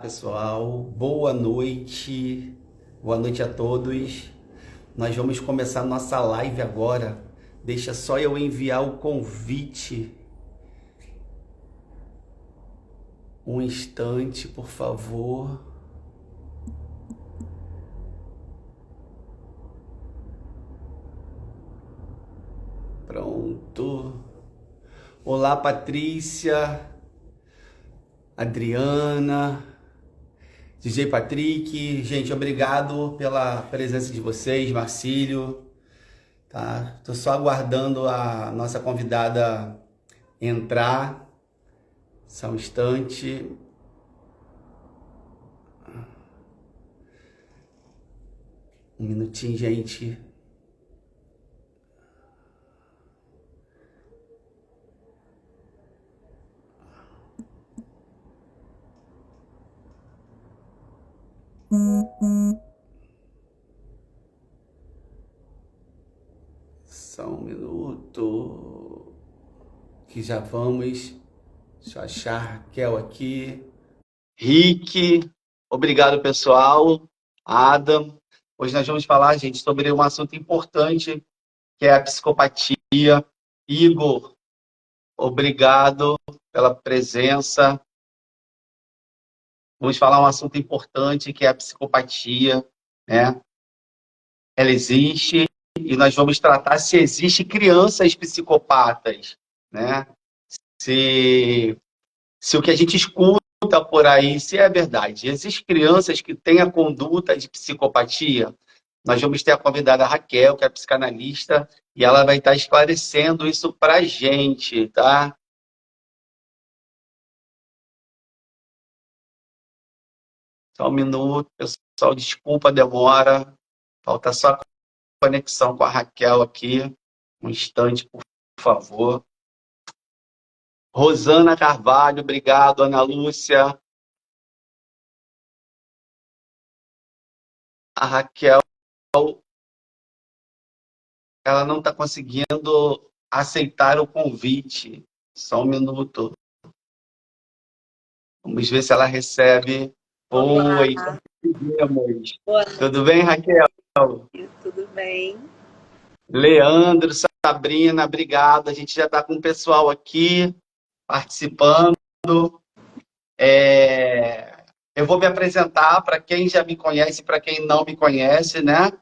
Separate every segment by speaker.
Speaker 1: Pessoal, boa noite a todos. Nós vamos começar nossa live agora. Deixa só eu enviar o convite. Um instante, por favor. Pronto. Olá, Patrícia, Adriana, DJ Patrick. Gente, obrigado pela presença de vocês, Marcílio. Tá? Tô só aguardando a nossa convidada entrar. Só um instante. Um minutinho, gente. Só um minuto. Que já vamos. Deixa eu achar a Raquel aqui. Rick. Obrigado, pessoal. Adam. Hoje nós vamos falar, gente, sobre um assunto importante, que é a psicopatia. Igor, obrigado pela presença. Vamos falar um assunto importante, que é a psicopatia, né? Ela existe e nós vamos tratar se existe crianças psicopatas, né? Se, se o que a gente escuta por aí, se é verdade. Existem crianças que têm a conduta de psicopatia. Nós vamos ter a convidada Raquel, que é psicanalista, e ela vai estar esclarecendo isso para a gente, tá? Só um minuto, pessoal, desculpa a demora. Falta só a conexão com a Raquel aqui. Um instante, por favor. Rosana Carvalho, obrigado. Ana Lúcia. A Raquel, ela não está conseguindo aceitar o convite. Só um minuto. Vamos ver se ela recebe.
Speaker 2: Olá,
Speaker 1: Oi, conseguimos.
Speaker 2: boa
Speaker 1: Tudo bem, Raquel?
Speaker 2: noite, tudo bem?
Speaker 1: Leandro, Sabrina, obrigado. A gente já está com o pessoal aqui participando. Eu vou me apresentar para quem já me conhece e para quem não me conhece, né?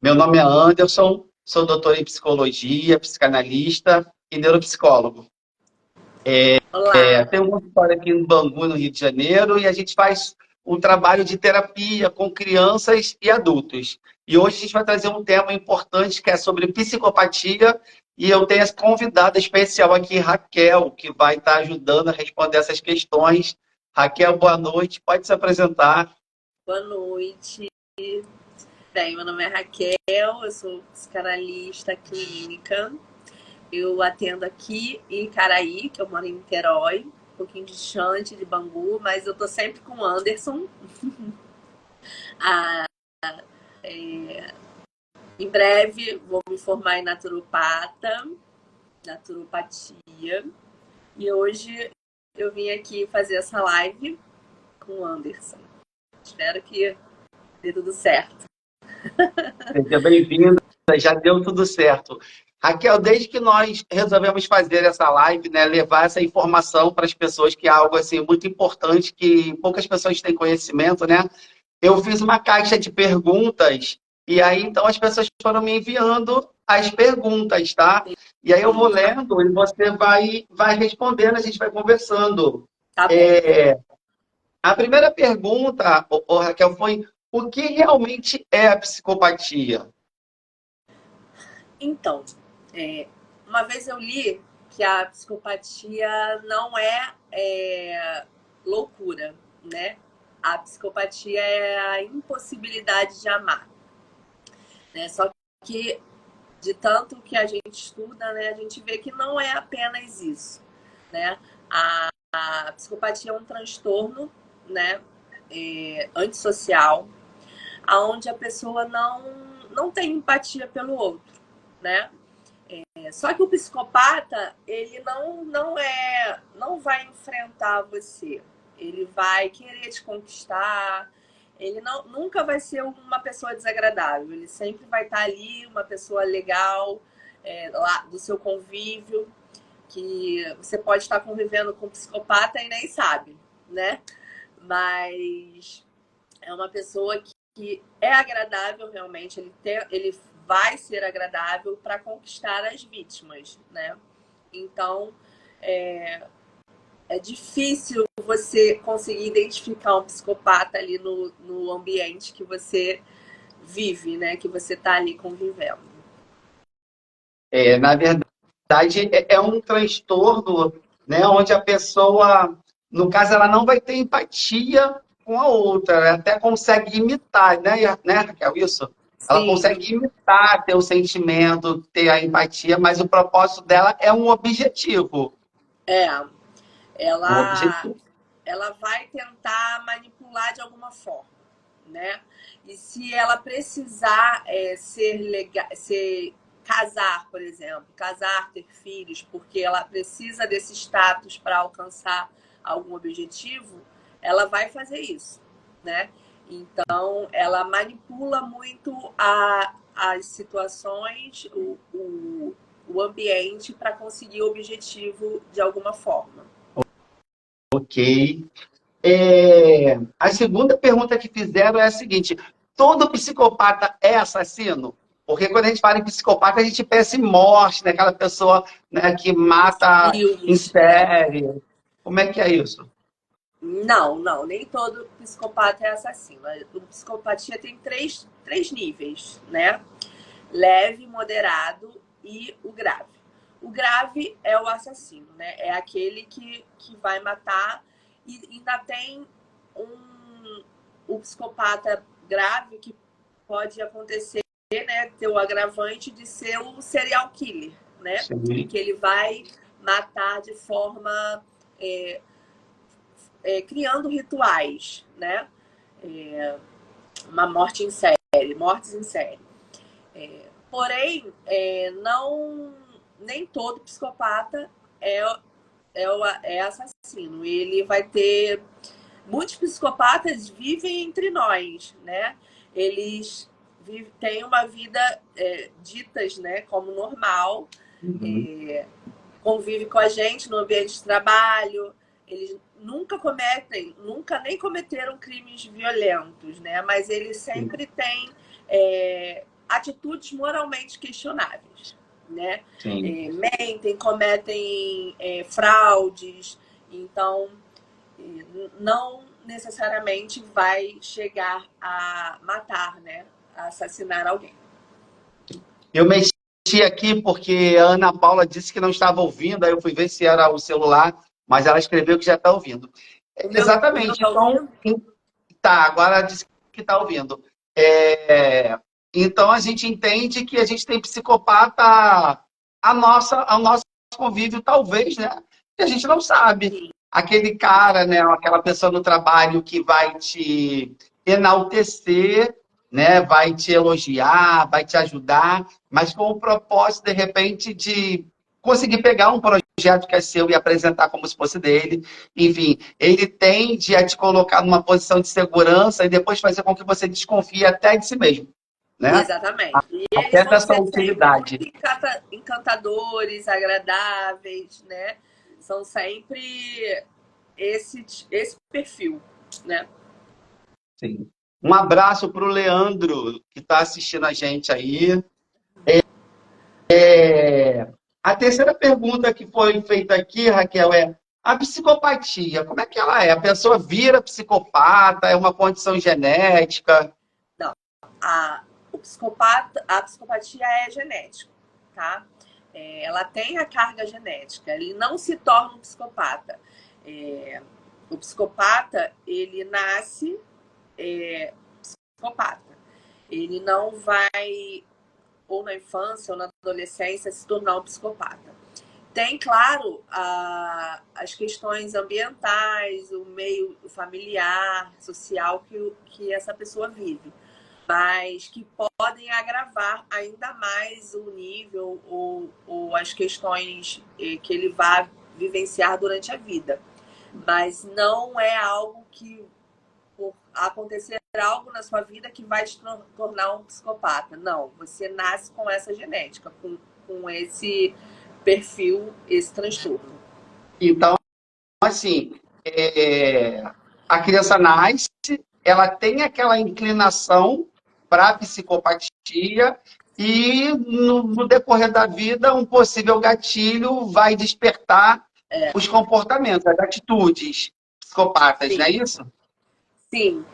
Speaker 1: Meu nome é Anderson, sou doutor em psicologia, psicanalista e neuropsicólogo.
Speaker 2: Olá,
Speaker 1: Tenho uma história aqui em Bangu, no Rio de Janeiro, e a gente faz um trabalho de terapia com crianças e adultos. E hoje a gente vai trazer um tema importante que é sobre psicopatia, e eu tenho essa convidada especial aqui, Raquel, que vai estar ajudando a responder essas questões. Raquel, boa noite, pode se apresentar.
Speaker 2: boa noite. Bem, meu nome é Raquel, eu sou psicanalista clínica. Eu atendo aqui em Caraí, que eu moro em Niterói, um pouquinho distante de Bangu, mas eu tô sempre com o Anderson. Ah, em breve vou me formar em naturopatia. E hoje eu vim aqui fazer essa live com o Anderson. Espero que dê tudo certo.
Speaker 1: Seja bem-vinda, já deu tudo certo. Raquel, desde que nós resolvemos fazer essa live, né, levar essa informação para as pessoas, que é algo assim muito importante, que poucas pessoas têm conhecimento, né? Eu fiz uma caixa de perguntas e aí então as pessoas foram me enviando as perguntas, tá? E aí eu vou lendo e você vai respondendo, a gente vai conversando.
Speaker 2: Tá bom.
Speaker 1: É, a primeira pergunta, Raquel, foi: o que realmente é a psicopatia?
Speaker 2: Então, uma vez eu li que a psicopatia não é loucura, né? A psicopatia é a impossibilidade de amar, né? Só que de tanto que a gente estuda, né, a gente vê que não é apenas isso, né? A psicopatia é um transtorno, né, antissocial, aonde a pessoa não tem empatia pelo outro, né? Só que o psicopata, ele não vai enfrentar você. ele vai querer te conquistar, ele nunca vai ser uma pessoa desagradável, ele sempre vai estar ali, uma pessoa legal, lá do seu convívio, que você pode estar convivendo com um psicopata e nem sabe, né? Mas é uma pessoa que é agradável realmente, ele vai ser agradável para conquistar as vítimas, né? Então, é difícil você conseguir identificar um psicopata ali no ambiente que você vive, né? Que você está ali convivendo.
Speaker 1: Na verdade, é um transtorno, né, onde a pessoa, no caso, ela não vai ter empatia com a outra, ela até consegue imitar, né, Raquel, isso? Ela
Speaker 2: Sim,
Speaker 1: consegue imitar, ter o sentimento, ter a empatia, mas o propósito dela é um objetivo.
Speaker 2: é.
Speaker 1: Um
Speaker 2: Ela,
Speaker 1: objetivo.
Speaker 2: ela vai tentar manipular de alguma forma, né? E se ela precisar casar, por exemplo, casar, ter filhos, porque ela precisa desse status para alcançar algum objetivo, ela vai fazer isso, né? Então, ela manipula muito as situações, o ambiente para conseguir o objetivo de alguma forma.
Speaker 1: Ok. A segunda pergunta que fizeram é a seguinte: todo psicopata é assassino? Porque quando a gente fala em psicopata, a gente pensa em morte, né? Aquela pessoa, né, que mata em
Speaker 2: Filmes, né?
Speaker 1: série. Como é que é isso?
Speaker 2: Não, nem todo psicopata é assassino. O psicopatia tem três níveis, né? Leve, moderado e o grave. O grave é o assassino, né? É aquele que vai matar e ainda tem o psicopata grave que pode acontecer, né? Ter o agravante de ser o serial killer, né?
Speaker 1: Sim.
Speaker 2: Que ele vai matar de forma criando rituais, né? Uma morte em série, mortes em série. Porém, não, nem todo psicopata é assassino. Ele vai ter. Muitos psicopatas vivem entre nós, né? Eles têm uma vida ditas, né, como normal,
Speaker 1: Uhum.
Speaker 2: convive com a gente no ambiente de trabalho. Eles nunca nem cometeram crimes violentos, né? Mas eles
Speaker 1: Sim.
Speaker 2: sempre têm atitudes moralmente questionáveis, né?
Speaker 1: Sim.
Speaker 2: Mentem, cometem fraudes, então não necessariamente vai chegar a matar, né? A assassinar alguém.
Speaker 1: Eu mexi aqui porque a Ana Paula disse que não estava ouvindo, aí eu fui ver se era o celular, mas ela escreveu que já está ouvindo.
Speaker 2: O meu
Speaker 1: Exatamente.
Speaker 2: tá
Speaker 1: Então,
Speaker 2: ouvindo?
Speaker 1: tá, agora disse que está ouvindo. É, então a gente entende que a gente tem psicopata ao nosso convívio, talvez, né? Que a gente não sabe.
Speaker 2: Sim,
Speaker 1: Aquele cara, né? Aquela pessoa no trabalho que vai te enaltecer, né? Vai te elogiar, vai te ajudar, mas com o propósito, de repente, de conseguir pegar um projeto que é seu e apresentar como se fosse dele. Enfim, ele tende a te colocar numa posição de segurança e depois fazer com que você desconfie até de si mesmo, né?
Speaker 2: exatamente. E eles
Speaker 1: Até
Speaker 2: vão
Speaker 1: dessa
Speaker 2: ser sempre
Speaker 1: utilidade.
Speaker 2: muito encantadores, agradáveis, né? São sempre esse perfil, né?
Speaker 1: Sim. Um abraço para o Leandro, que está assistindo a gente aí. A terceira pergunta que foi feita aqui, Raquel, é a psicopatia, como é que ela é? A pessoa vira psicopata, é uma condição genética?
Speaker 2: Não, a psicopatia é genética, tá? Ela tem a carga genética, ele não se torna um psicopata. O psicopata, ele nasce psicopata. Ele não vai, ou na infância ou na adolescência, se tornar um psicopata. Tem, claro, as questões ambientais, o meio familiar, social que essa pessoa vive, mas que podem agravar ainda mais o nível ou as questões que ele vai vivenciar durante a vida. Mas não é algo que, por acontecer algo na sua vida, que vai te tornar um psicopata. Não, você nasce com essa genética, com esse perfil, esse transtorno.
Speaker 1: Então, assim, a criança nasce, ela tem aquela inclinação para a psicopatia e no decorrer da vida um possível gatilho vai despertar os comportamentos, as atitudes psicopatas, não é
Speaker 2: Sim,
Speaker 1: isso?
Speaker 2: sim.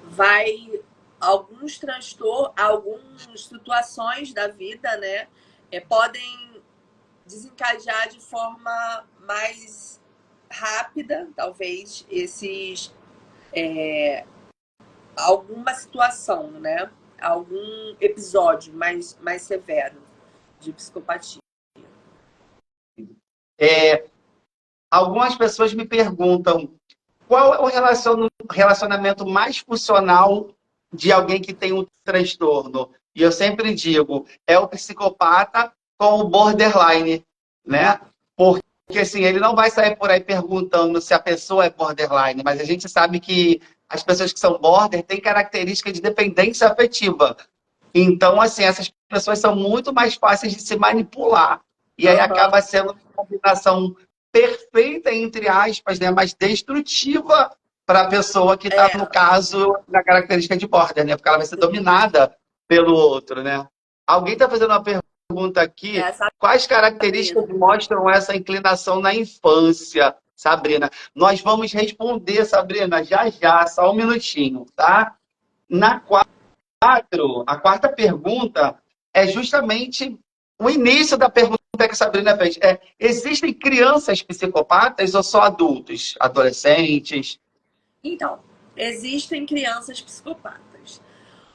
Speaker 2: Vai alguns transtornos, algumas situações da vida, né, podem desencadear de forma mais rápida, talvez, alguma situação, né? Algum episódio mais severo de psicopatia.
Speaker 1: Algumas pessoas me perguntam qual é o relacionamento mais funcional de alguém que tem um transtorno. E eu sempre digo, é o psicopata com o borderline, né? Porque assim, ele não vai sair por aí perguntando se a pessoa é borderline, mas a gente sabe que as pessoas que são border têm características de dependência afetiva. Então, assim, essas pessoas são muito mais fáceis de se manipular. E aí
Speaker 2: Uhum.
Speaker 1: acaba sendo uma combinação perfeita, entre aspas, né? Mas destrutiva para a pessoa que está, no caso, na característica de border, né? Porque ela vai ser dominada pelo outro, né? Alguém está fazendo uma pergunta aqui.
Speaker 2: Essa
Speaker 1: Quais características
Speaker 2: Sabrina.
Speaker 1: mostram essa inclinação na infância, Sabrina? Nós vamos responder, Sabrina, já já, só um minutinho, tá? Na a quarta pergunta é justamente o início da pergunta que a Sabrina fez. Existem crianças psicopatas ou só adultos, adolescentes?
Speaker 2: Então, existem crianças psicopatas.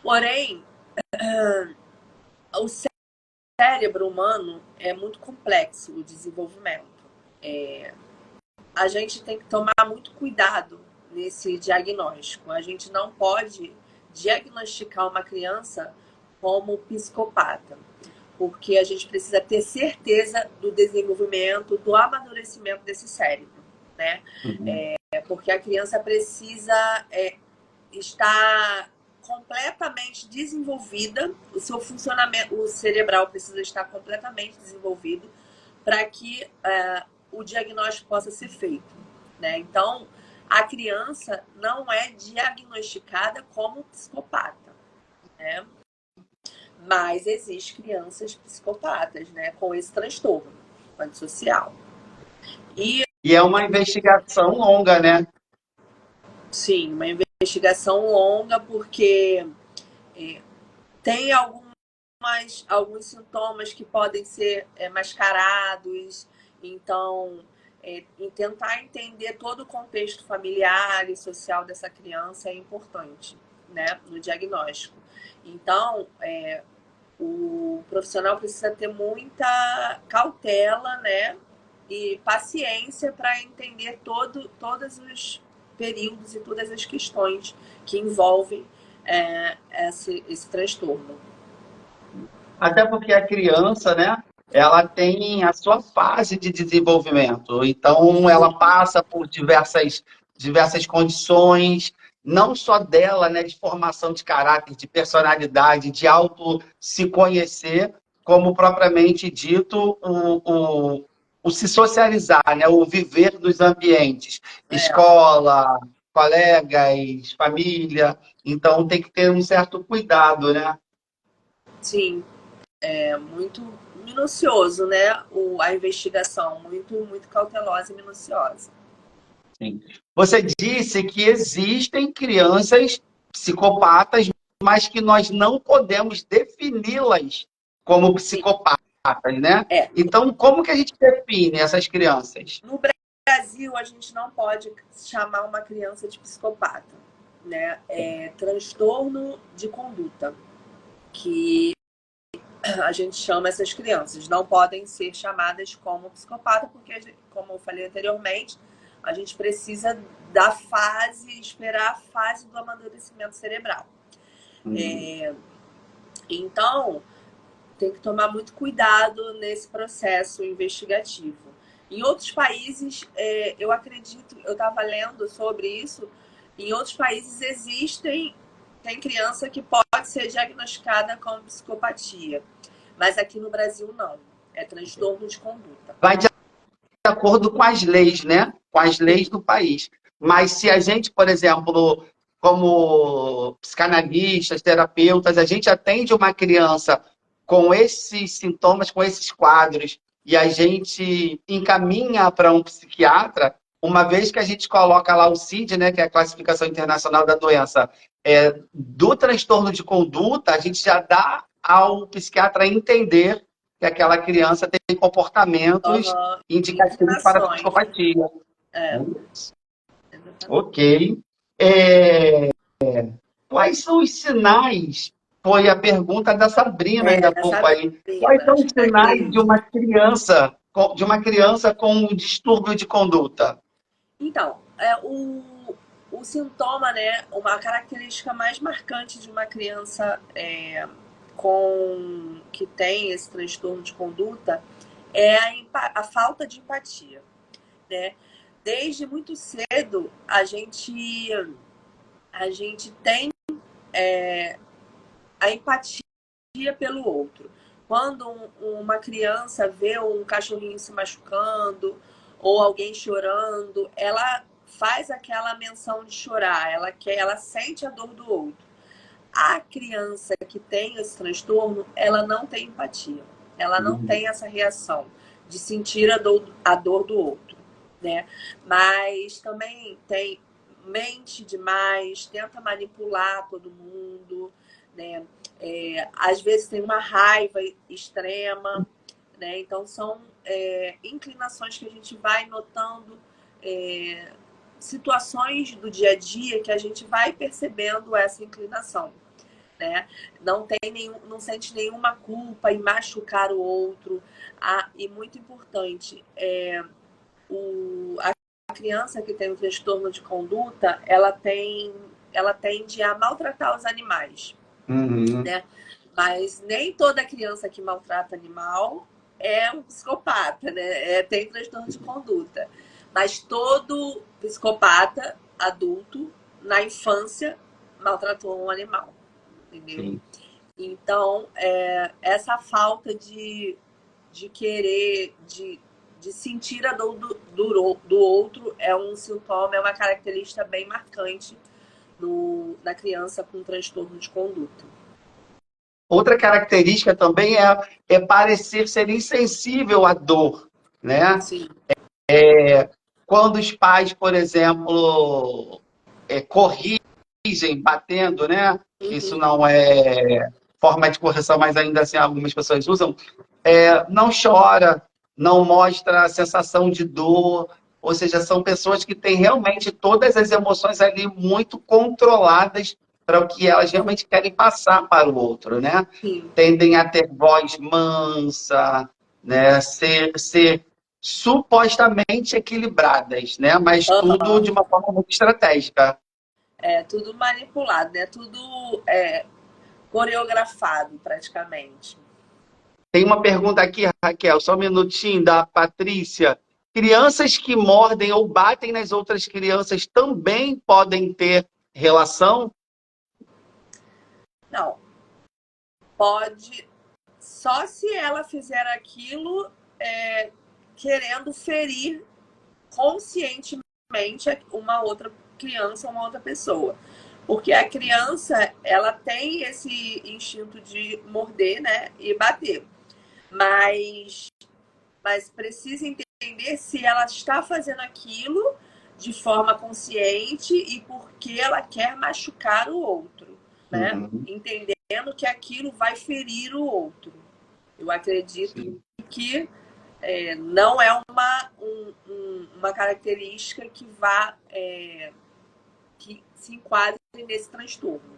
Speaker 2: Porém, o cérebro humano é muito complexo, o desenvolvimento. A gente tem que tomar muito cuidado nesse diagnóstico. A gente não pode diagnosticar uma criança como psicopata, porque a gente precisa ter certeza do desenvolvimento, do amadurecimento desse cérebro, né?
Speaker 1: Uhum.
Speaker 2: Porque a criança precisa estar completamente desenvolvida, o seu funcionamento, o cerebral precisa estar completamente desenvolvido para que o diagnóstico possa ser feito, né? Então, a criança não é diagnosticada como psicopata, né? Mas existem crianças psicopatas, né? Com esse transtorno antissocial. E,
Speaker 1: E é uma investigação longa, né?
Speaker 2: sim, uma investigação longa, porque tem alguns sintomas que podem ser mascarados, então em tentar entender todo o contexto familiar e social dessa criança é importante, né, no diagnóstico. Então, o profissional precisa ter muita cautela, né, e paciência para entender todos os períodos e todas as questões que envolvem esse transtorno.
Speaker 1: Até porque a criança, né? Ela tem a sua fase de desenvolvimento. Então, ela passa por diversas condições, não só dela, né? De formação de caráter, de personalidade, de auto se conhecer, como propriamente dito, o se socializar, né? O viver dos ambientes. Escola, colegas, família. Então, tem que ter um certo cuidado, né?
Speaker 2: Sim, é muito minucioso, né? A investigação, muito cautelosa e minuciosa.
Speaker 1: Sim. Você disse que existem crianças psicopatas, mas que nós não podemos defini-las como
Speaker 2: Sim,
Speaker 1: psicopatas, né?
Speaker 2: é.
Speaker 1: Então, como que a gente define essas crianças?
Speaker 2: No Brasil, a gente não pode chamar uma criança de psicopata, né? É transtorno de conduta, que a gente chama essas crianças. Não podem ser chamadas como psicopata, porque, como eu falei anteriormente, a gente precisa da fase, esperar a fase do amadurecimento cerebral. Então, tem que tomar muito cuidado nesse processo investigativo. Em outros países, eu acredito, eu estava lendo sobre isso, em outros países tem criança que pode ser diagnosticada com psicopatia, mas aqui no Brasil não, é transtorno de conduta.
Speaker 1: Vai de acordo com as leis, né? Com as leis do país. Mas se a gente, por exemplo, como psicanalistas, terapeutas, a gente atende uma criança com esses sintomas, com esses quadros, e a gente encaminha para um psiquiatra, uma vez que a gente coloca lá o CID, né, que é a Classificação Internacional da Doença, do transtorno de conduta, a gente já dá ao psiquiatra entender que aquela criança tem comportamentos indicativos para psicopatia. Ok. Quais são os sinais? Foi a pergunta da Sabrina ainda há pouco aí. Quais são os sinais de uma criança com um distúrbio de conduta?
Speaker 2: Então, o sintoma, né, uma característica mais marcante de uma criança que tem esse transtorno de conduta é a falta de empatia, né? Desde muito cedo a gente tem a empatia pelo outro. Quando uma criança vê um cachorrinho se machucando ou alguém chorando, ela faz aquela menção de chorar, ela sente a dor do outro. A criança que tem esse transtorno, ela não tem empatia, ela não tem essa reação de sentir a dor do outro, né? Mas também mente demais, tenta manipular todo mundo, né? Às vezes tem uma raiva extrema, né? Então são inclinações que a gente vai notando, situações do dia a dia que a gente vai percebendo essa inclinação, né? Não sente nenhuma culpa em machucar o outro. E muito importante, a criança que tem o transtorno de conduta, ela tende a maltratar os animais, né? Mas nem toda criança que maltrata animal é um psicopata, né? Tem transtorno de conduta. Mas todo psicopata adulto, na infância, maltratou um animal, entendeu? Sim. Então, essa falta de querer, de sentir a dor do outro é um sintoma, é uma característica bem marcante da criança com transtorno de conduta.
Speaker 1: Outra característica também é parecer ser insensível à dor, né?
Speaker 2: Sim.
Speaker 1: Quando os pais, por exemplo, corrigem, batendo, né? Isso não é forma de correção, mas ainda assim algumas pessoas usam. Não chora, não mostra a sensação de dor, ou seja, são pessoas que têm realmente todas as emoções ali muito controladas para o que elas realmente querem passar para o outro, né?
Speaker 2: Sim.
Speaker 1: Tendem a ter voz mansa, né? Ser supostamente equilibradas, né? Mas tudo de uma forma muito estratégica.
Speaker 2: Tudo manipulado, né? Tudo coreografado, praticamente.
Speaker 1: Tem uma pergunta aqui, Raquel, só um minutinho, da Patrícia. Crianças que mordem ou batem nas outras crianças também podem ter relação?
Speaker 2: Não. Pode, só se ela fizer aquilo querendo ferir conscientemente uma outra criança, uma outra pessoa. Porque a criança, ela tem esse instinto de morder, né, e bater. Mas precisa entender se ela está fazendo aquilo de forma consciente e porque ela quer machucar o outro, né? Entendendo que aquilo vai ferir o outro. Eu acredito que não é uma característica que que se enquadre nesse transtorno.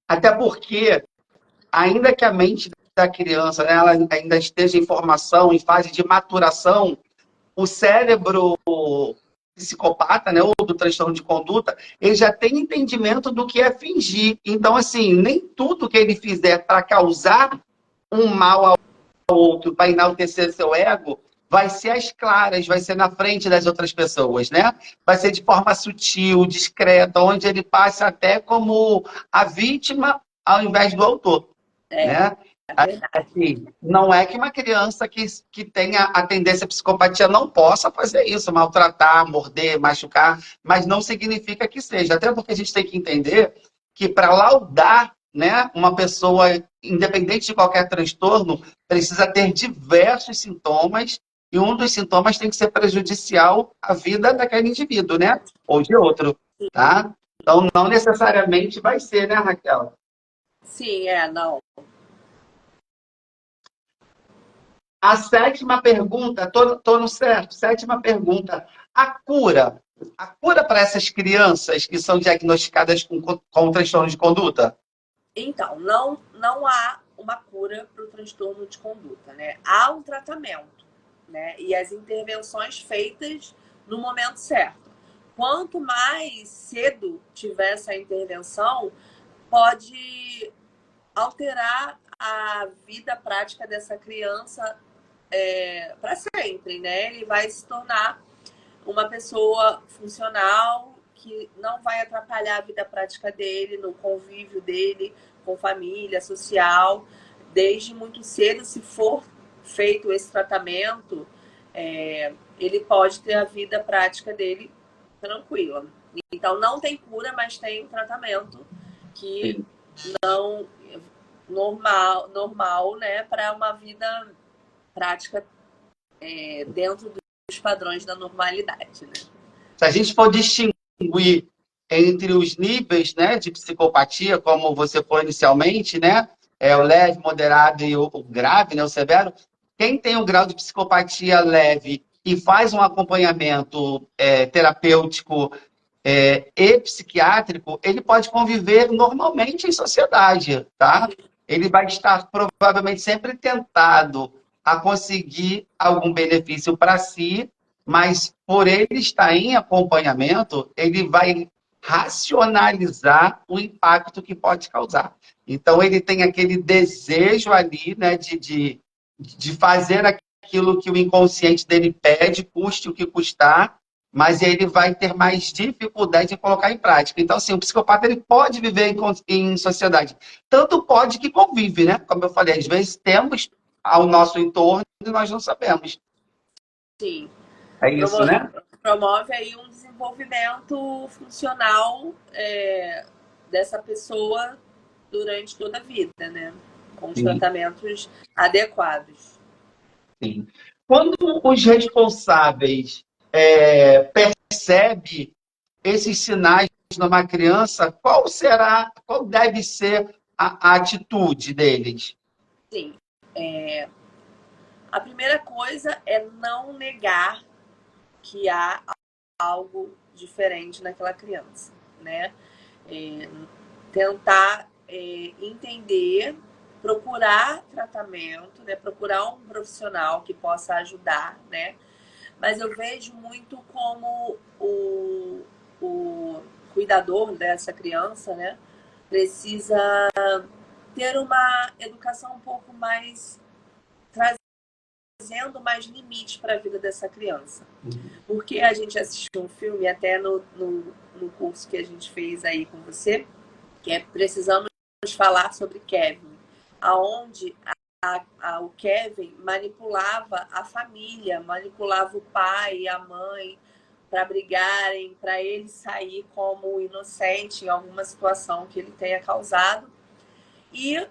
Speaker 1: Até porque, ainda que a mente da criança, né, ela ainda esteja em formação, em fase de maturação, o cérebro psicopata, né, ou do transtorno de conduta, ele já tem entendimento do que é fingir. Então, assim, nem tudo que ele fizer para causar um mal ao outro, para enaltecer seu ego, vai ser às claras, vai ser na frente das outras pessoas, né? Vai ser de forma sutil, discreta, onde ele passa até como a vítima ao invés do autor,
Speaker 2: É,
Speaker 1: né?
Speaker 2: é verdade.
Speaker 1: Assim, não é que uma criança que tenha a tendência à psicopatia não possa fazer isso, maltratar, morder, machucar, mas não significa que seja. Até porque a gente tem que entender que para laudar, né, uma pessoa, independente de qualquer transtorno, precisa ter diversos sintomas e um dos sintomas tem que ser prejudicial à vida daquele indivíduo, né? Ou de outro, tá? Então, não necessariamente vai ser, né, Raquel?
Speaker 2: Sim, não.
Speaker 1: A sétima pergunta, tô no certo, sétima pergunta. A cura para essas crianças que são diagnosticadas com transtorno de conduta?
Speaker 2: Então, não há uma cura para o transtorno de conduta, né? Há um tratamento, né? E as intervenções feitas no momento certo. Quanto mais cedo tiver essa intervenção, pode alterar a vida prática dessa criança para sempre, né? Ele vai se tornar uma pessoa funcional que não vai atrapalhar a vida prática dele, no convívio dele com família, social, desde muito cedo, se for feito esse tratamento, ele pode ter a vida prática dele tranquila. Então não tem cura, mas tem tratamento que
Speaker 1: Sim.
Speaker 2: não normal, né, para uma vida prática dentro dos padrões da normalidade, né?
Speaker 1: Se a gente for distinguir entre os níveis, né, de psicopatia, como você foi inicialmente, né, o leve, moderado e o grave, né, o severo, quem tem o grau de psicopatia leve e faz um acompanhamento terapêutico e psiquiátrico, ele pode conviver normalmente em sociedade, tá? Ele vai estar provavelmente sempre tentado a conseguir algum benefício para si, mas por ele estar em acompanhamento, ele vai racionalizar o impacto que pode causar. Então, ele tem aquele desejo ali, né, de fazer aquilo que o inconsciente dele pede, custe o que custar, mas ele vai ter mais dificuldade em colocar em prática. Então, assim, o psicopata ele pode viver em sociedade. Tanto pode que convive, né? Como eu falei, às vezes temos ao nosso entorno e nós não sabemos.
Speaker 2: Sim.
Speaker 1: É isso, né?
Speaker 2: Promove aí um desenvolvimento funcional dessa pessoa durante toda a vida, né? Com os
Speaker 1: Sim,
Speaker 2: tratamentos adequados.
Speaker 1: sim. Quando os responsáveis percebem esses sinais numa criança, qual deve ser a atitude deles?
Speaker 2: Sim. A primeira coisa é não negar que há algo diferente naquela criança, né? Tentar entender, procurar tratamento, né? Procurar um profissional que possa ajudar, né? Mas eu vejo muito como o cuidador dessa criança, né? Precisa ter uma educação um pouco mais trazendo mais limites para a vida dessa criança. Porque a gente assistiu um filme até no curso que a gente fez aí com você, que é Precisamos Falar sobre Kevin, aonde o Kevin manipulava a família, manipulava o pai e a mãe para brigarem, para ele sair como inocente em alguma situação que ele tenha causado. E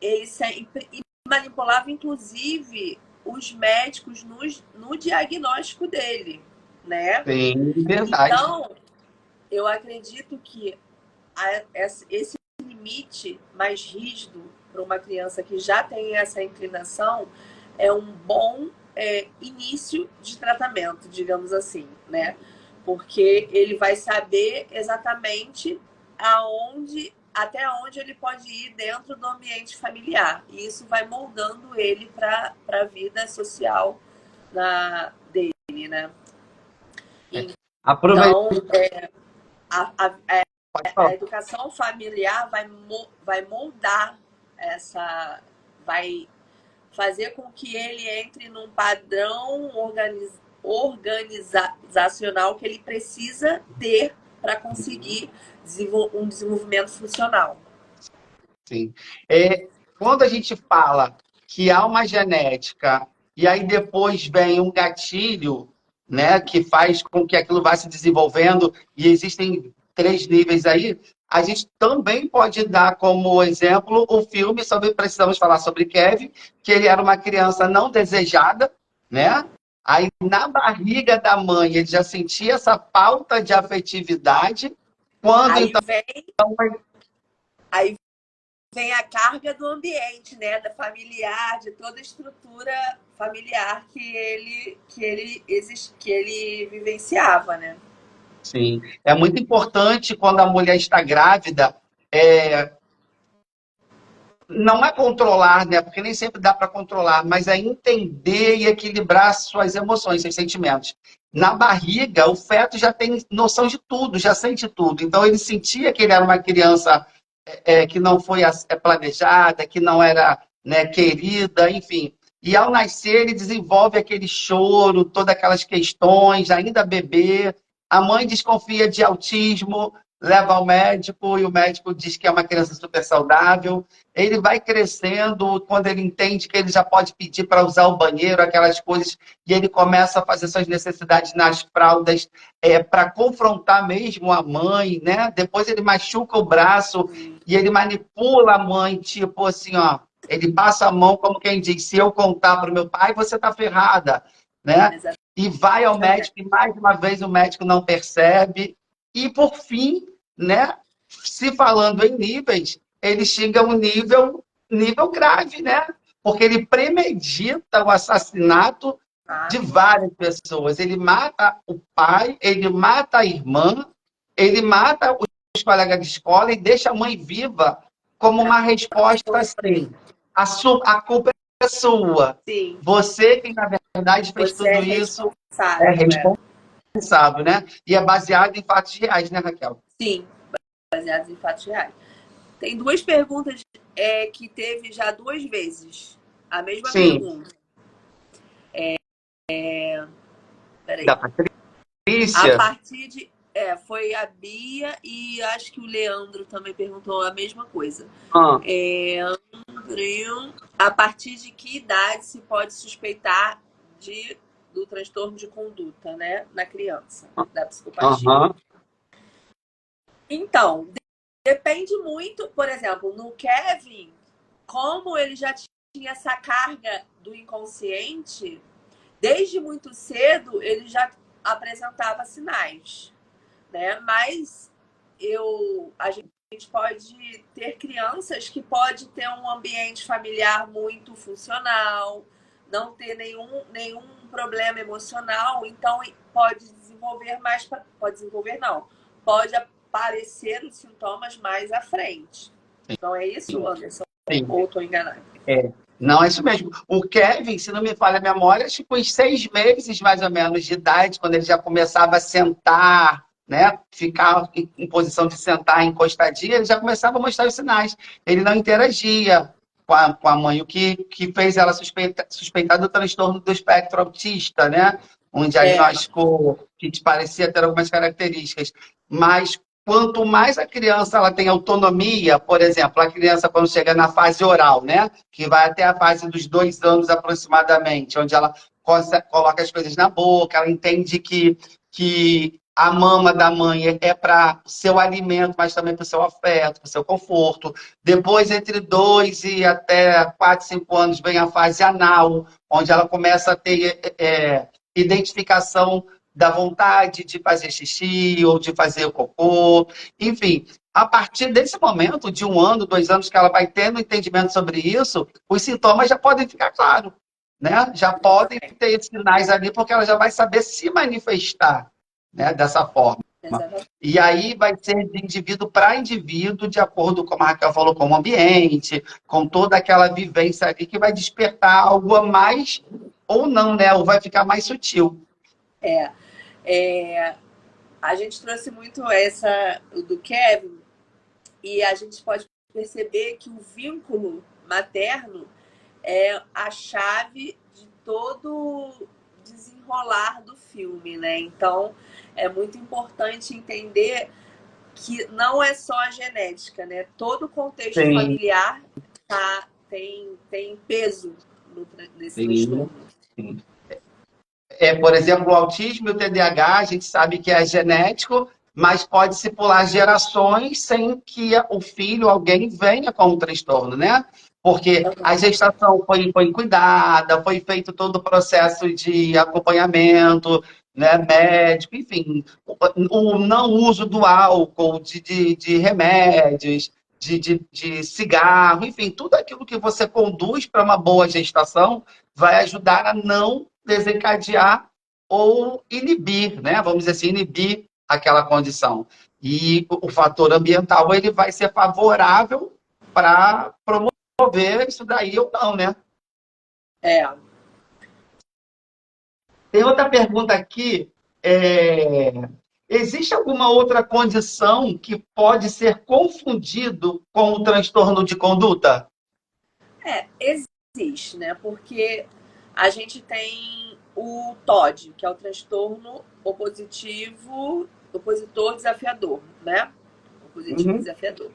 Speaker 2: ele sempre manipulava, inclusive, os médicos no diagnóstico dele, né?
Speaker 1: Sim, verdade.
Speaker 2: Então, eu acredito que esse limite mais rígido para uma criança que já tem essa inclinação é um bom início de tratamento, digamos assim, né? Porque ele vai saber exatamente até onde ele pode ir dentro do ambiente familiar. E isso vai moldando ele para a vida social dele, né? Então, a educação familiar vai moldar vai fazer com que ele entre num padrão organizacional que ele precisa ter para conseguir um desenvolvimento funcional.
Speaker 1: Sim. Quando a gente fala que há uma genética e aí depois vem um gatilho, né, que faz com que aquilo vá se desenvolvendo, e existem 3 níveis aí, a gente também pode dar como exemplo o filme sobre, precisamos falar sobre Kevin, que ele era uma criança não desejada, né? Aí na barriga da mãe ele já sentia essa falta de afetividade, quando
Speaker 2: Aí
Speaker 1: então
Speaker 2: aí vem a carga do ambiente, né, da familiar, de toda a estrutura familiar que ele vivenciava, né?
Speaker 1: sim, é muito importante quando a mulher está grávida, é, não é controlar, né? Porque nem sempre dá para controlar, mas é entender e equilibrar suas emoções, seus sentimentos. Na barriga, o feto já tem noção de tudo, já sente tudo. Então ele sentia que ele era uma criança que não foi planejada, que não era, né, querida, enfim. E ao nascer, ele desenvolve aquele choro, todas aquelas questões, ainda bebê. A mãe desconfia de autismo, leva ao médico e o médico diz que é uma criança super saudável. Ele vai crescendo, quando ele entende que ele já pode pedir para usar o banheiro, aquelas coisas, e ele começa a fazer suas necessidades nas fraldas para confrontar mesmo a mãe, né? Depois ele machuca o braço e ele manipula a mãe, tipo assim, ó, ele passa a mão como quem diz, se eu contar para o meu pai, você está ferrada, né? E vai ao médico, e mais uma vez o médico não percebe. E, por fim, né, se falando em níveis, ele chega a um nível grave, né? Porque ele premedita o assassinato de várias pessoas. Ele mata o pai, ele mata a irmã, ele mata os colegas de escola e deixa a mãe viva como uma resposta assim. A culpa é sua.
Speaker 2: Sim.
Speaker 1: Você que, na verdade, fez
Speaker 2: Você é
Speaker 1: tudo isso, é
Speaker 2: responsável.
Speaker 1: responsável, né? E é baseado em fatos reais, né, Raquel?
Speaker 2: Sim, baseados em fatos reais. Tem 2 perguntas que teve já 2 vezes. A mesma
Speaker 1: Sim.
Speaker 2: pergunta.
Speaker 1: Da
Speaker 2: Peraí. A
Speaker 1: Patrícia?
Speaker 2: partir de. Foi a Bia e acho que o Leandro também perguntou a mesma coisa.
Speaker 1: Ah.
Speaker 2: A partir de que idade se pode suspeitar do transtorno de conduta, né? Na criança, da psicopatia?
Speaker 1: Aham.
Speaker 2: Então, depende muito, por exemplo, no Kevin, como ele já tinha essa carga do inconsciente, desde muito cedo ele já apresentava sinais, né? Mas a gente pode ter crianças que pode ter um ambiente familiar muito funcional, não ter nenhum problema emocional, então pode desenvolver pode aparecer os sintomas mais à frente. Então é isso, Anderson?
Speaker 1: Sim.
Speaker 2: Ou estou enganado?
Speaker 1: Não, é isso mesmo. O Kevin, se não me falha a memória, acho que com uns 6 meses mais ou menos de idade, quando ele já começava a sentar, né? Ficar em posição de sentar encostadinho, ele já começava a mostrar os sinais. Ele não interagia com a mãe, o que fez ela suspeitar do transtorno do espectro autista, né? Um diagnóstico que te parecia ter algumas características. Mas quanto mais a criança ela tem autonomia, por exemplo, a criança quando chega na fase oral, né? Que vai até a fase dos 2 anos aproximadamente, onde ela coloca as coisas na boca, ela entende que a mama da mãe é para o seu alimento, mas também para o seu afeto, para o seu conforto. Depois, entre 2 e até 4, 5 anos, vem a fase anal, onde ela começa a ter identificação da vontade de fazer xixi ou de fazer cocô, enfim. A partir desse momento, de 1 ano, 2 anos, que ela vai tendo entendimento sobre isso, os sintomas já podem ficar claros, né? Já podem ter sinais ali, porque ela já vai saber se manifestar, né, dessa forma.
Speaker 2: Exatamente.
Speaker 1: E aí vai ser de indivíduo para indivíduo, de acordo com a Raquel falou, com o ambiente, com toda aquela vivência ali que vai despertar algo a mais ou não, né? Ou vai ficar mais sutil.
Speaker 2: A gente trouxe muito essa do Kevin e a gente pode perceber que o vínculo materno é a chave de todo desenrolar do filme, né? Então, é muito importante entender que não é só a genética, né? Todo o contexto
Speaker 1: Sim,
Speaker 2: familiar tem peso nesse
Speaker 1: sim,
Speaker 2: transtorno.
Speaker 1: sim. Por exemplo, o autismo e o TDAH, a gente sabe que é genético, mas pode-se pular gerações sem que o filho, alguém, venha com o transtorno, né? Porque a gestação foi cuidada, foi feito todo o processo de acompanhamento, né, médico, enfim, o não uso do álcool, de remédios, de cigarro, enfim, tudo aquilo que você conduz para uma boa gestação vai ajudar a não desencadear ou inibir, né? Vamos dizer assim, inibir aquela condição. E o fator ambiental ele vai ser favorável para promover isso daí ou não, né?
Speaker 2: É.
Speaker 1: Tem outra pergunta aqui. é, Existe alguma outra condição que pode ser confundido com o transtorno de conduta?
Speaker 2: Existe, né? Porque a gente tem o TOD, que é o transtorno opositor desafiador, né? Opositivo
Speaker 1: Uhum,
Speaker 2: desafiador.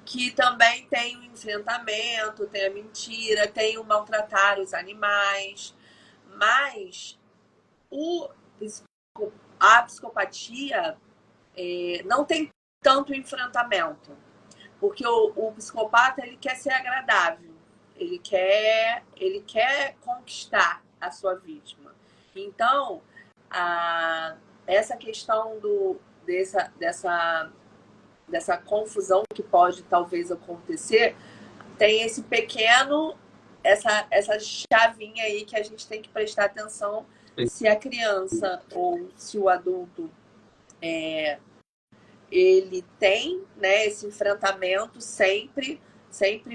Speaker 2: Que também tem o enfrentamento, tem a mentira, tem o maltratar os animais, mas o, a psicopatia não tem tanto enfrentamento. Porque o psicopata ele quer ser agradável, ele quer conquistar a sua vítima. Então, essa questão dessa confusão que pode talvez acontecer, tem essa chavinha aí que a gente tem que prestar atenção se a criança ou se o adulto ele tem, né, esse enfrentamento sempre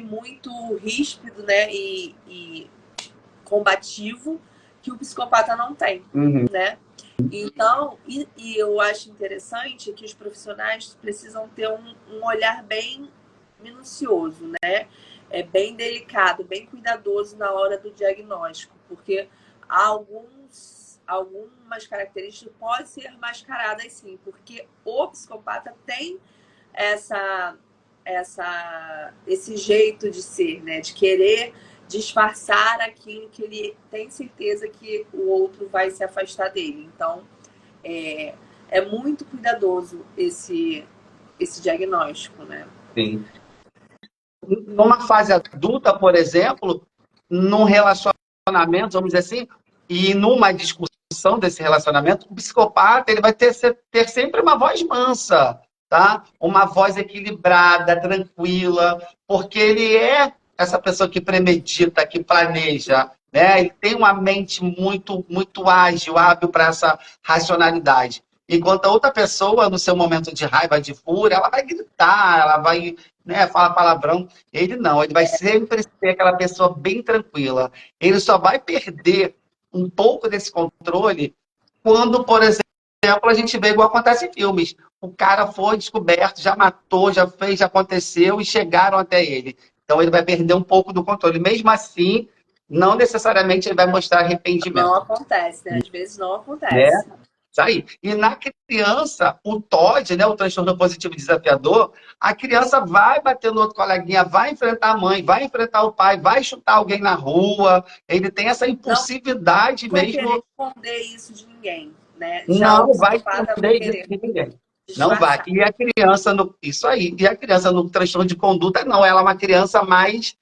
Speaker 2: muito ríspido, né, e combativo, que o psicopata não tem,
Speaker 1: uhum.
Speaker 2: né? Então, eu acho interessante que os profissionais precisam ter um olhar bem minucioso, né? É bem delicado, bem cuidadoso na hora do diagnóstico, porque algumas características podem ser mascaradas sim, porque o psicopata tem essa, esse jeito de ser, né? De querer disfarçar aquilo que ele tem certeza que o outro vai se afastar dele. Então, é muito cuidadoso esse diagnóstico, né?
Speaker 1: Sim. Numa fase adulta, por exemplo, num relacionamento, vamos dizer assim, e numa discussão desse relacionamento, o psicopata ele vai ter sempre uma voz mansa, tá? Uma voz equilibrada, tranquila, porque ele é essa pessoa que premedita, que planeja, né? Ele tem uma mente muito ágil, hábil para essa racionalidade. Enquanto a outra pessoa, no seu momento de raiva, de fúria, ela vai gritar, ela vai, né, falar palavrão. Ele não, ele vai sempre ser aquela pessoa bem tranquila. Ele só vai perder um pouco desse controle quando, por exemplo, a gente vê igual acontece em filmes. O cara foi descoberto, já matou, já fez, já aconteceu e chegaram até ele. Então ele vai perder um pouco do controle. Mesmo assim, não necessariamente ele vai mostrar
Speaker 2: Não
Speaker 1: arrependimento,
Speaker 2: acontece, né? Às vezes não
Speaker 1: né?
Speaker 2: acontece.
Speaker 1: Isso aí. E na criança, o TOD, né, o transtorno positivo desafiador, a criança vai bater no outro coleguinha, vai enfrentar a mãe, vai enfrentar o pai, vai chutar alguém na rua. Ele tem essa
Speaker 2: Não
Speaker 1: impulsividade
Speaker 2: vai querer
Speaker 1: mesmo.
Speaker 2: esconder isso de ninguém, né? Já o
Speaker 1: Não vai
Speaker 2: psicopata vai
Speaker 1: esconder isso
Speaker 2: querer
Speaker 1: de ninguém. Não vai.
Speaker 2: disfarçar.
Speaker 1: E a criança, isso aí. E a criança no transtorno de conduta, não. Ela é uma criança mais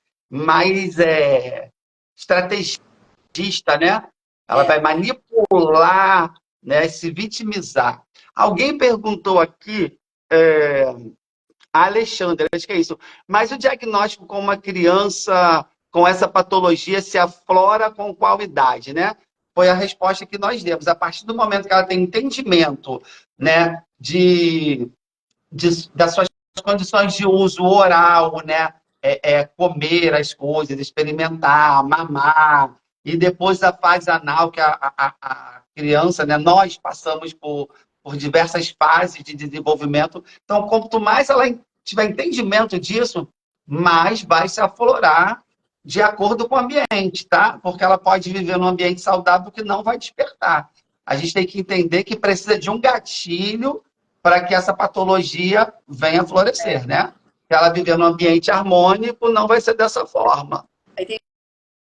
Speaker 1: estrategista, né? Ela vai
Speaker 2: É.
Speaker 1: manipular, né? Se vitimizar. Alguém perguntou aqui, é, a Alexandra, acho que é isso. Mas o diagnóstico com uma criança com essa patologia se aflora com qual idade, né? Foi a resposta que nós demos. A partir do momento que ela tem entendimento, né, das suas condições de uso oral, né? Comer as coisas, experimentar, mamar, e depois da fase anal, que a criança, né? Nós passamos por diversas fases de desenvolvimento. Então, quanto mais ela tiver entendimento disso, mais vai se aflorar de acordo com o ambiente, tá? Porque ela pode viver num ambiente saudável que não vai despertar. A gente tem que entender que precisa de um gatilho para que essa patologia venha florescer, né? Se ela viver num ambiente harmônico, não vai ser dessa forma.
Speaker 2: Aí tem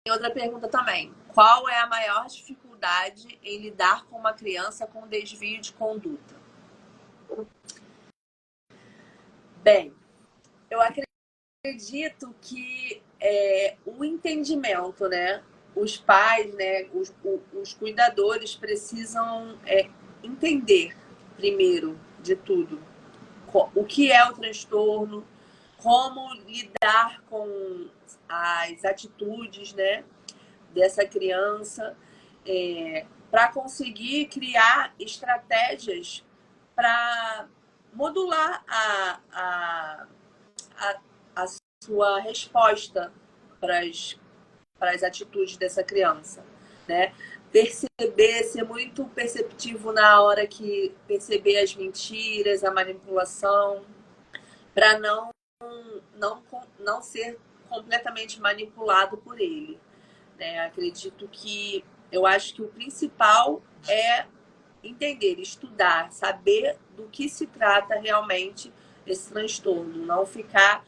Speaker 2: outra pergunta também. Qual é a maior dificuldade em lidar com uma criança com desvio de conduta? Bem, eu acredito que o entendimento, né? Os pais, né? Os cuidadores precisam entender, primeiro de tudo, o que é o transtorno, como lidar com as atitudes, né, dessa criança, para conseguir criar estratégias para modular a sua resposta para as atitudes dessa criança, né? Perceber, ser muito perceptivo na hora que perceber as mentiras, a manipulação, para não ser completamente manipulado por ele, né? Acredito que eu acho que o principal é entender, estudar, saber do que se trata realmente esse transtorno, não ficar,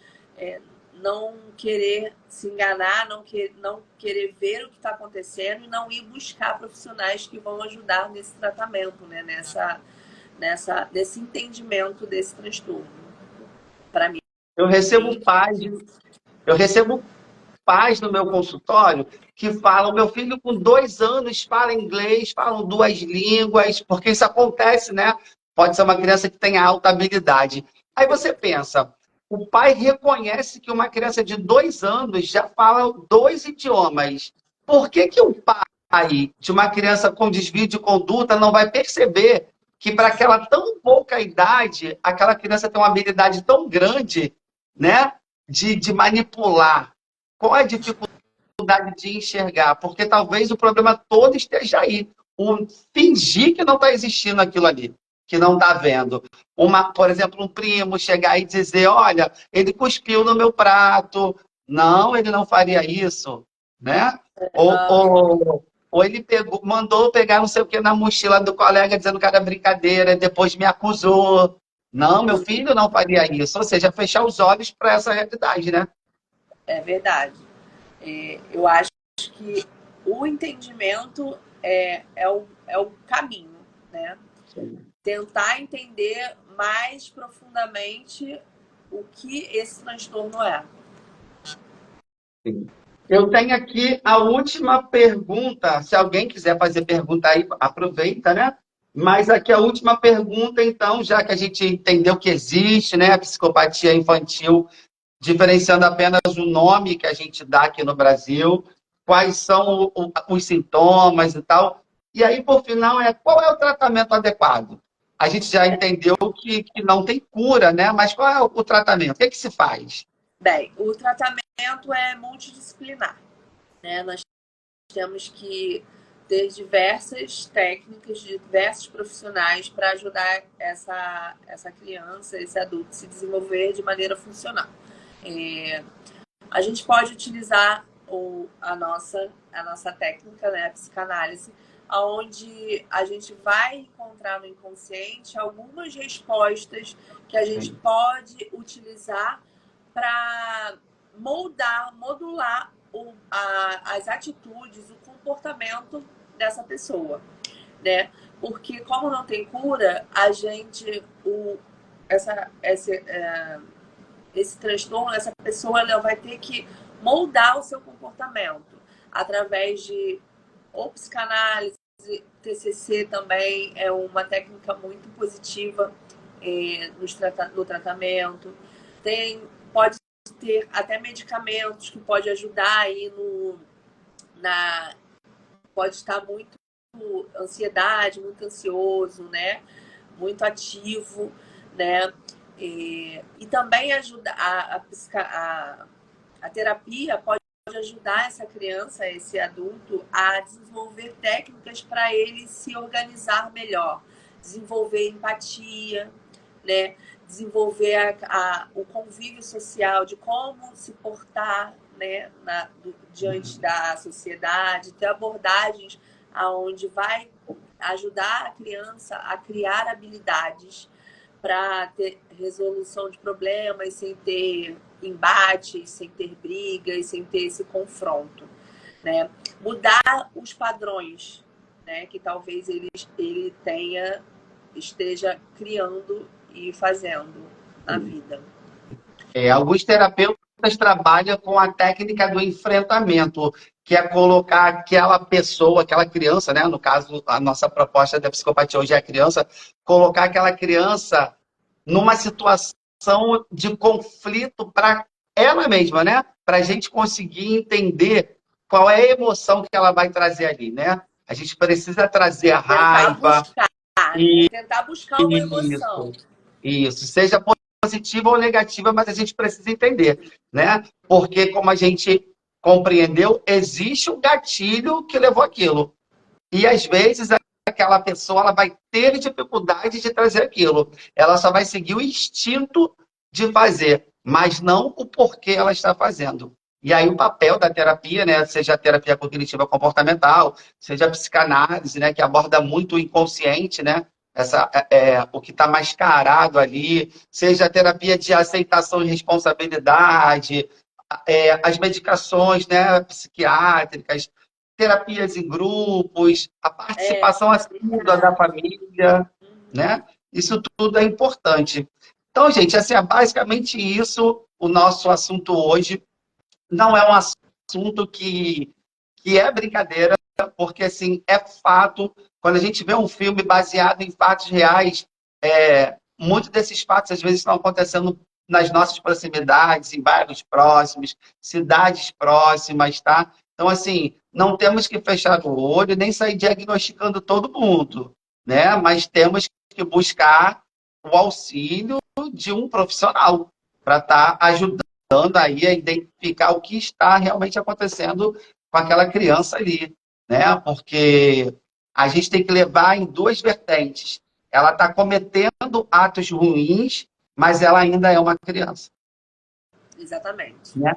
Speaker 2: não querer se enganar, não querer ver o que está acontecendo e não ir buscar profissionais que vão ajudar nesse tratamento, né? Nesse entendimento desse transtorno. Para mim.
Speaker 1: Eu recebo pais no meu consultório que falam, meu filho com 2 anos fala inglês, falam 2 línguas, porque isso acontece, né? Pode ser uma criança que tenha alta habilidade. Aí você pensa, o pai reconhece que uma criança de 2 anos já fala 2 idiomas. Por que que o pai de uma criança com desvio de conduta não vai perceber que para aquela tão pouca idade, aquela criança tem uma habilidade tão grande, né, de manipular? Qual é a dificuldade de enxergar? Porque talvez o problema todo esteja aí. O fingir que não está existindo aquilo ali, que não está vendo. Por exemplo, um primo chegar e dizer, olha, ele cuspiu no meu prato. Não, ele não faria isso, né? Ou ele mandou pegar não sei o que na mochila do colega dizendo que era brincadeira, e depois me acusou. Não, meu filho não faria isso. Ou seja, fechar os olhos para essa realidade, né?
Speaker 2: É verdade. Eu acho que o entendimento é o caminho, né?
Speaker 1: Sim.
Speaker 2: Tentar entender mais profundamente o que esse transtorno é.
Speaker 1: Sim. Eu tenho aqui a última pergunta. Se alguém quiser fazer pergunta aí, aproveita, né? Mas aqui a última pergunta, então, já que a gente entendeu que existe, né, a psicopatia infantil, diferenciando apenas o nome que a gente dá aqui no Brasil, quais são os sintomas e tal. E aí, por final, qual é o tratamento adequado? A gente já entendeu que não tem cura, né? Mas qual é o tratamento? O que é que se faz?
Speaker 2: Bem, o tratamento é multidisciplinar, né? Nós temos que ter diversas técnicas, diversos profissionais para ajudar essa criança, esse adulto, a se desenvolver de maneira funcional. A gente pode utilizar a nossa técnica, né, a psicanálise, onde a gente vai encontrar no inconsciente algumas respostas que a gente pode utilizar para modular as atitudes, o comportamento dessa pessoa, né? Porque como não tem cura, a gente esse transtorno, essa pessoa ela vai ter que moldar o seu comportamento através de ou psicanálise, TCC também é uma técnica muito positiva no tratamento. Pode ter até medicamentos que pode ajudar aí pode estar muito ansiedade, muito ansioso, né? Muito ativo, né? E também ajuda a terapia pode ajudar essa criança, esse adulto, a desenvolver técnicas para ele se organizar melhor, desenvolver empatia, né? Desenvolver o convívio social, de como se portar né, diante da sociedade, ter abordagens aonde vai ajudar a criança a criar habilidades para ter resolução de problemas sem ter embates, sem ter brigas, sem ter esse confronto, né? Mudar os padrões, né, que talvez ele esteja criando e fazendo na vida.
Speaker 1: Alguns terapeutas trabalham com a técnica do enfrentamento, que é colocar aquela pessoa, aquela criança, né? No caso, a nossa proposta da psicopatia hoje é a criança, colocar aquela criança numa situação de conflito para ela mesma, né? Para a gente conseguir entender qual é a emoção que ela vai trazer ali, né? A gente precisa trazer a raiva.
Speaker 2: Tentar buscar uma emoção.
Speaker 1: Isso, seja positiva ou negativa, mas a gente precisa entender, né? Porque, como a gente compreendeu, existe um gatilho que levou aquilo. E, às vezes, aquela pessoa ela vai ter dificuldade de trazer aquilo. Ela só vai seguir o instinto de fazer, mas não o porquê ela está fazendo. E aí o papel da terapia, né, seja a terapia cognitiva comportamental, seja a psicanálise, né, que aborda muito o inconsciente, né, o que está mascarado ali, seja a terapia de aceitação e responsabilidade, as medicações, né, psiquiátricas, terapias em grupos, a participação assídua da família, né? Isso tudo é importante. Então, gente, assim, é basicamente isso o nosso assunto hoje. Não é um assunto que é brincadeira, porque, assim, é fato. Quando a gente vê um filme baseado em fatos reais, muitos desses fatos, às vezes, estão acontecendo nas nossas proximidades, em bairros próximos, cidades próximas, tá? Então, assim, não temos que fechar o olho nem sair diagnosticando todo mundo, né? Mas temos que buscar o auxílio de um profissional para estar ajudando aí a identificar o que está realmente acontecendo com aquela criança ali, né? Porque a gente tem que levar em duas vertentes. Ela está cometendo atos ruins, mas ela ainda é uma criança.
Speaker 2: Exatamente.
Speaker 1: Né?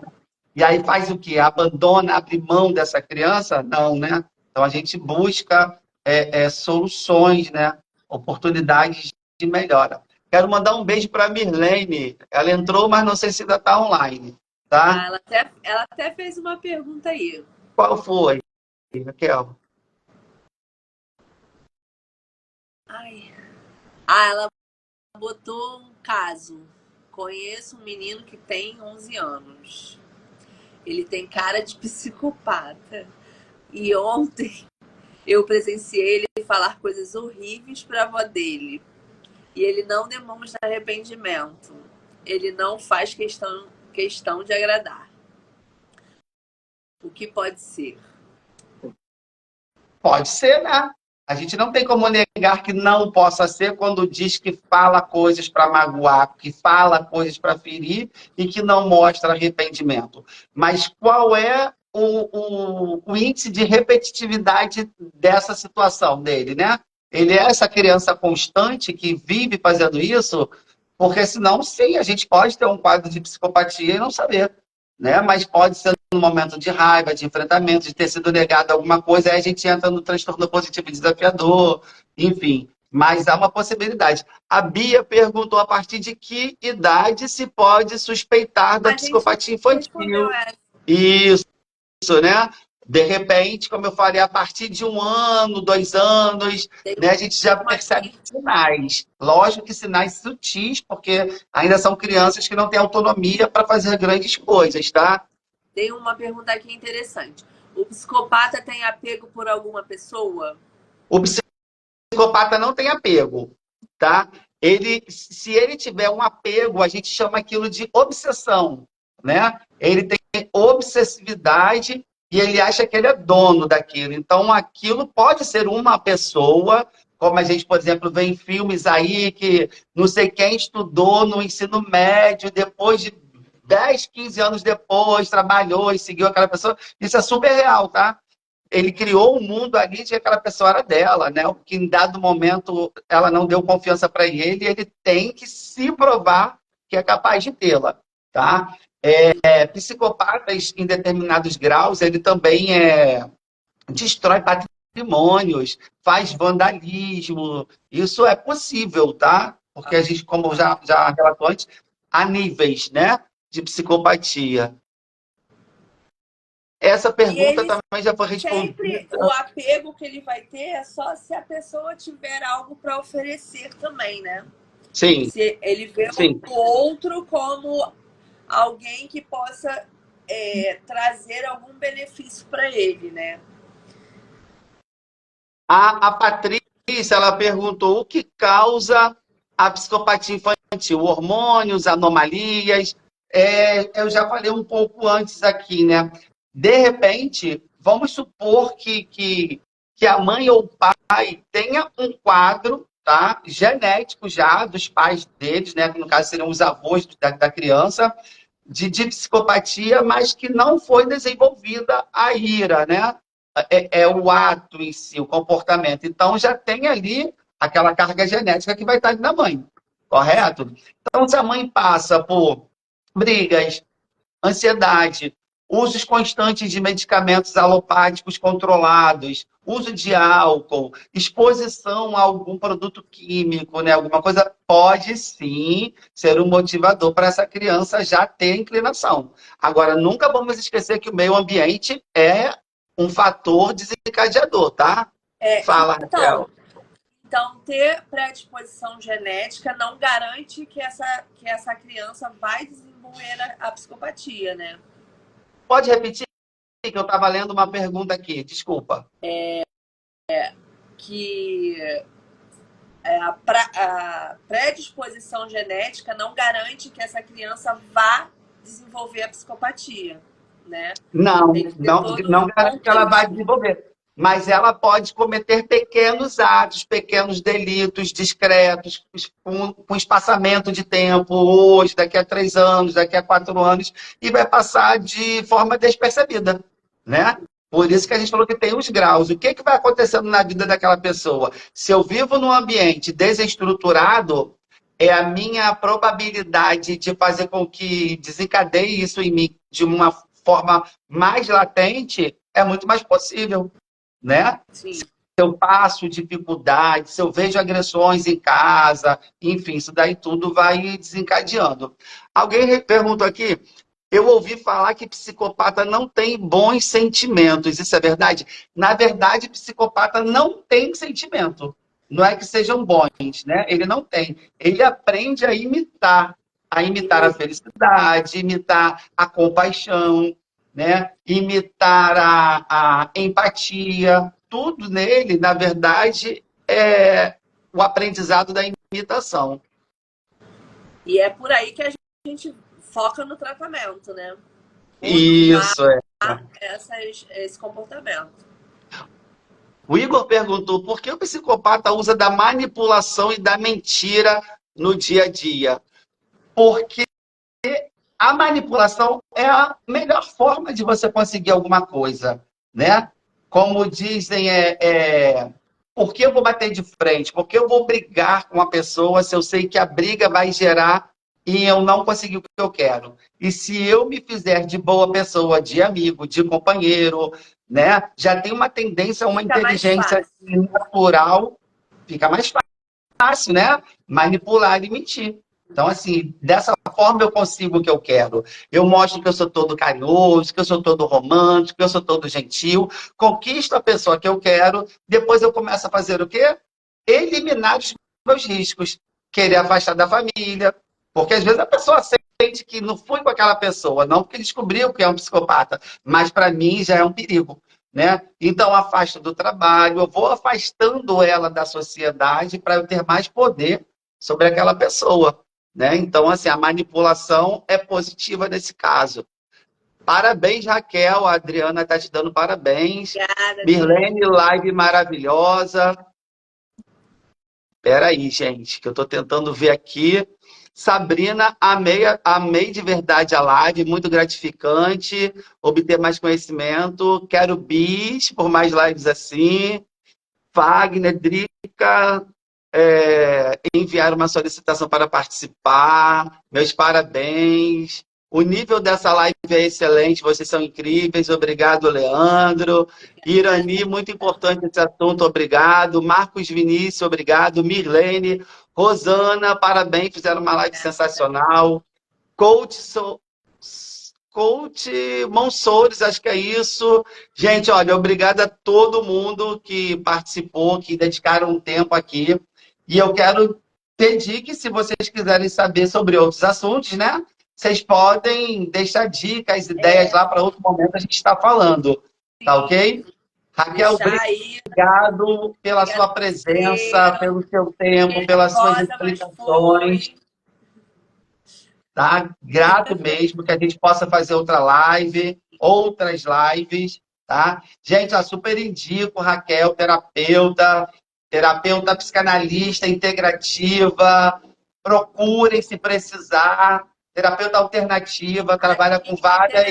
Speaker 1: E aí faz o quê? Abandona, abre mão dessa criança? Não, né? Então a gente busca soluções, né? Oportunidades de melhora. Quero mandar um beijo para a Mirlene. Ela entrou, mas não sei se ainda está online. Tá?
Speaker 2: Ela até fez uma pergunta aí.
Speaker 1: Qual foi, Raquel?
Speaker 2: Ela botou um caso. Conheço um menino que tem 11 anos. Ele tem cara de psicopata. E ontem eu presenciei ele falar coisas horríveis para a avó dele. E ele não demonstra arrependimento. Ele não faz questão de agradar. O que pode ser?
Speaker 1: Pode ser, né? A gente não tem como negar que não possa ser quando diz que fala coisas para magoar, que fala coisas para ferir e que não mostra arrependimento. Mas qual é o índice de repetitividade dessa situação dele, né? Ele é essa criança constante que vive fazendo isso, porque senão, sim, a gente pode ter um quadro de psicopatia e não saber, né? Mas pode ser no momento de raiva, de enfrentamento, de ter sido negado alguma coisa, aí a gente entra no transtorno positivo e desafiador, enfim. Mas há uma possibilidade. A Bia perguntou a partir de que idade se pode suspeitar da psicopatia infantil. Isso, né? De repente, como eu falei, a partir de 1 ano, 2 anos, né, a gente já percebe sinais. Lógico que sinais sutis, porque ainda são crianças que não têm autonomia para fazer grandes coisas, tá?
Speaker 2: Tem uma pergunta aqui interessante. O psicopata tem apego por alguma pessoa?
Speaker 1: O psicopata não tem apego, tá? Se ele tiver um apego, a gente chama aquilo de obsessão, né? Ele tem obsessividade e ele acha que ele é dono daquilo. Então, aquilo pode ser uma pessoa, como a gente, por exemplo, vê em filmes aí que não sei quem estudou no ensino médio, depois de 10, 15 anos depois, trabalhou e seguiu aquela pessoa. Isso é super real, tá? Ele criou um mundo ali de que aquela pessoa era dela, né? Que em dado momento ela não deu confiança para ele e ele tem que se provar que é capaz de tê-la, tá? Psicopatas em determinados graus, ele também destrói patrimônios, faz vandalismo. Isso é possível, tá? Porque a gente, como já relatou antes, há níveis, né, de psicopatia. Essa
Speaker 2: E
Speaker 1: pergunta
Speaker 2: ele
Speaker 1: também já foi
Speaker 2: sempre,
Speaker 1: respondida.
Speaker 2: o apego que ele vai ter é só se a pessoa tiver algo para oferecer também, né?
Speaker 1: Sim,
Speaker 2: Se ele vê
Speaker 1: sim.
Speaker 2: o outro como alguém que possa trazer algum benefício para ele, né?
Speaker 1: A Patrícia, ela perguntou o que causa a psicopatia infantil, hormônios, anomalias. Eu já falei um pouco antes aqui, né? De repente, vamos supor que a mãe ou o pai tenha um quadro, tá, genético já dos pais deles, né? Que no caso seriam os avós da criança, de psicopatia, mas que não foi desenvolvida a ira, né? É o ato em si, o comportamento. Então, já tem ali aquela carga genética que vai estar ali na mãe, correto? Então, se a mãe passa por brigas, ansiedade, usos constantes de medicamentos alopáticos controlados, uso de álcool, exposição a algum produto químico, né? Alguma coisa pode sim ser um motivador para essa criança já ter inclinação. Agora, nunca vamos esquecer que o meio ambiente é um fator desencadeador, tá? Fala,
Speaker 2: Então,
Speaker 1: Raquel.
Speaker 2: ter predisposição genética não garante que essa criança vai desenvolver a psicopatia, né?
Speaker 1: Pode repetir que eu estava lendo uma pergunta aqui, desculpa.
Speaker 2: Que a predisposição genética não garante que essa criança vá desenvolver a psicopatia, né? Tem
Speaker 1: Não,
Speaker 2: que ter
Speaker 1: não,
Speaker 2: todo
Speaker 1: não
Speaker 2: um
Speaker 1: garante que ela vai
Speaker 2: contexto.
Speaker 1: desenvolver. Mas ela pode cometer pequenos atos, pequenos delitos discretos, com espaçamento de tempo, hoje, daqui a 3 anos, daqui a 4 anos, e vai passar de forma despercebida, né? Por isso que a gente falou que tem os graus. O que vai acontecendo na vida daquela pessoa? Se eu vivo num ambiente desestruturado, é a minha probabilidade de fazer com que desencadeie isso em mim de uma forma mais latente é muito mais possível, né?
Speaker 2: Sim.
Speaker 1: Se eu passo dificuldade, se eu vejo agressões em casa, enfim, isso daí tudo vai desencadeando. Alguém perguntou aqui, eu ouvi falar que psicopata não tem bons sentimentos, isso é verdade? Na verdade, psicopata não tem sentimento. Não é que sejam bons, né? Ele não tem. Ele aprende a imitar a felicidade, imitar a compaixão, né? Imitar a empatia. Tudo nele, na verdade, é o aprendizado da imitação.
Speaker 2: E é por aí que a gente foca no tratamento, né? Mudar
Speaker 1: Isso, é.
Speaker 2: esse comportamento.
Speaker 1: O Igor perguntou por que o psicopata usa da manipulação e da mentira no dia a dia? Porque a manipulação é a melhor forma de você conseguir alguma coisa, né? Como dizem, por que eu vou bater de frente? Por que eu vou brigar com uma pessoa se eu sei que a briga vai gerar e eu não conseguir o que eu quero? E se eu me fizer de boa pessoa, de amigo, de companheiro, né? Já tem uma tendência, uma
Speaker 2: Fica mais
Speaker 1: inteligência
Speaker 2: fácil.
Speaker 1: natural, fica mais fácil, né? Manipular e mentir. Então, assim, dessa forma eu consigo o que eu quero. Eu mostro que eu sou todo carinhoso, que eu sou todo romântico, que eu sou todo gentil, conquisto a pessoa que eu quero, depois eu começo a fazer o quê? Eliminar os meus riscos. Querer afastar da família. Porque às vezes a pessoa sente que não fui com aquela pessoa, não porque descobriu que é um psicopata, mas para mim já é um perigo. Né? Então, afasta do trabalho, eu vou afastando ela da sociedade para eu ter mais poder sobre aquela pessoa. Né? Então, assim, a manipulação é positiva nesse caso. Parabéns, Raquel. A Adriana está te dando parabéns.
Speaker 2: Obrigada,
Speaker 1: Mirlene,
Speaker 2: gente.
Speaker 1: live maravilhosa. Espera aí, gente, que eu estou tentando ver aqui. Sabrina, amei de verdade a live, muito gratificante, obter mais conhecimento. Quero bis por mais lives assim. Wagner, Drica, enviar uma solicitação para participar. Meus parabéns. O nível dessa live é excelente, vocês são incríveis. Obrigado, Leandro. Irani, muito importante esse assunto, obrigado. Marcos Vinícius, obrigado. Mirlene, Rosana, parabéns, fizeram uma live sensacional. Coach, Coach Monsores, acho que é isso. Gente, olha, obrigado a todo mundo que participou, que dedicaram um tempo aqui. E eu quero pedir que, se vocês quiserem saber sobre outros assuntos, né? Vocês podem deixar dicas, ideias lá para outro momento a gente está falando. Tá ok? Raquel, obrigado pela sua presença, pelo seu tempo, pelas suas explicações. Tá? Grato mesmo que a gente possa fazer outra live, outras lives, tá? Gente, eu super indico Raquel, terapeuta psicanalista integrativa, procurem se precisar, terapeuta alternativa, trabalha com várias...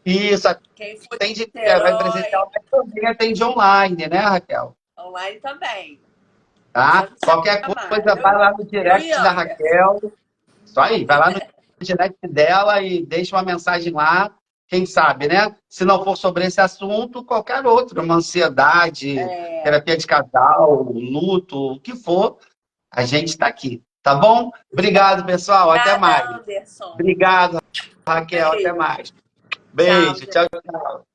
Speaker 1: Isso, atende, vai presencial, mas também atende online, né, Raquel?
Speaker 2: Online também.
Speaker 1: Tá? Qualquer coisa, vai lá no direct da Raquel. Isso aí, vai lá no direct dela e deixa uma mensagem lá. Quem sabe, né? Se não for sobre esse assunto, qualquer outro, uma ansiedade, terapia de casal, luto, o que for, a gente está aqui, tá bom? Obrigado, pessoal. Até mais.
Speaker 2: Anderson.
Speaker 1: Obrigado, Raquel. Até mais. Beijo. Tchau, tchau.